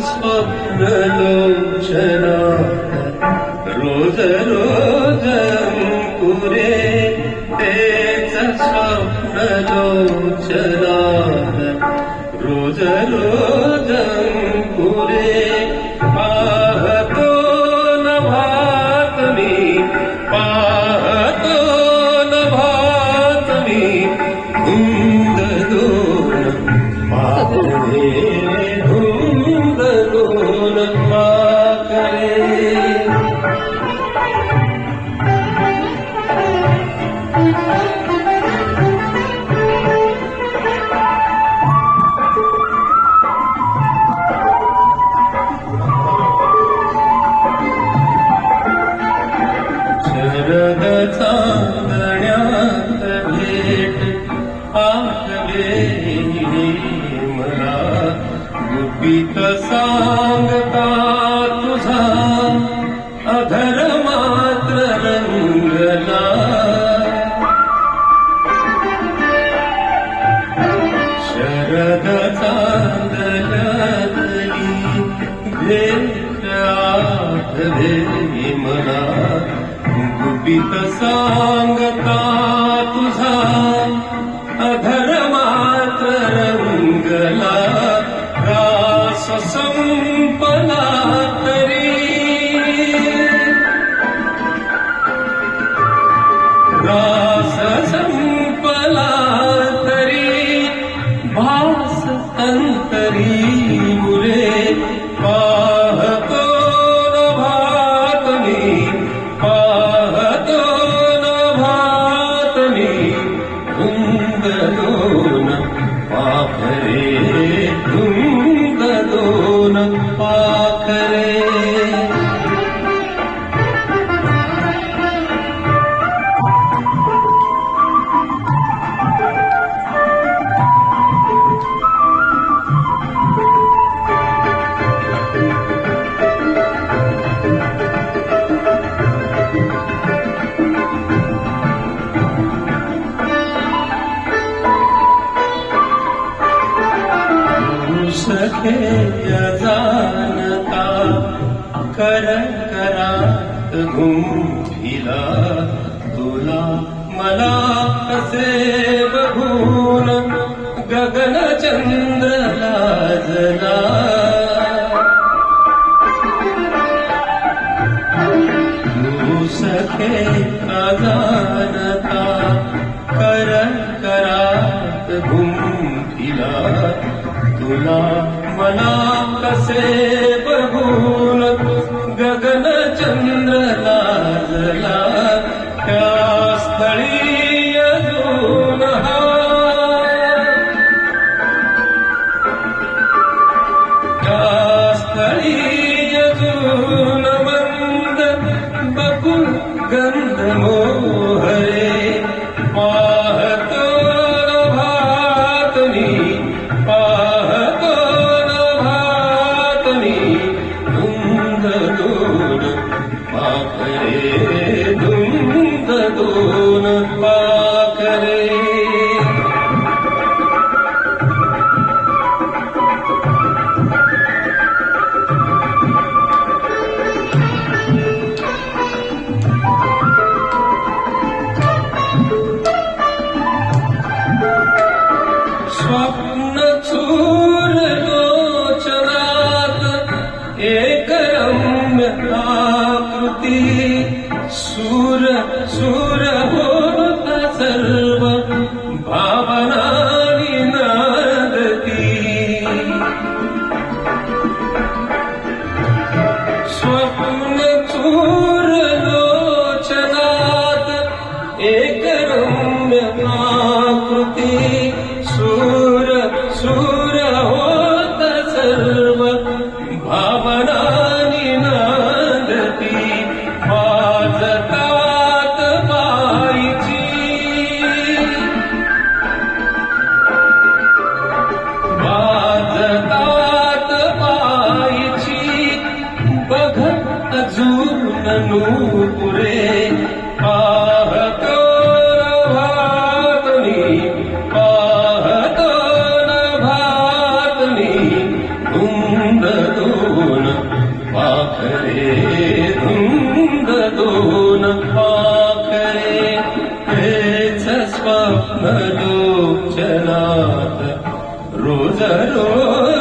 स्वप्नलोचना रोज रोज अंकुरे तेच स्वप्नलोचना रोज रोज अंकुरे पाहतो न भात मी पाहतो न भात मी धुंद दोन पाकरे धुंद दोन पाकरे शरद चांदण्यात भेट आठवे मला गुपित सांगता तुझा अधर मात्र रंगला शरद चांदण्यातली भेट आठवे मला गुपित सांगता तुझा अधर मात्र रंगला रास संपला तरी रास संपला तरी भास अंतरी मुरे पाहतो न भात मी पाहतो न भात मी धुंद दोन पाखरे धुंद दोन पाखरे सखे जाणता कर करात घुमला तुला मला कसे बघून गगन चंद्र लाजला तू सखे जाणता कर करात घुमला तुला मला कसे बघून गगन चंद्र लाजला त्या स्थळी अजून त्या स्थळी अजून मंद बकुळ गंध मोहरे पाहतो न भात मी पाहतो न भात मी धुंद दोन पाखरे धुंद दोन पाखरे स्वप्न चूर लोचनात एक रम्य आकृती सूर सूर होत सर्व भावनानी नादती स्वप्न चूर लोचनात एक रम्य आकृती सूर सूर होत सर्व भावनानी नादती वाजता दर्शनात रोज रोज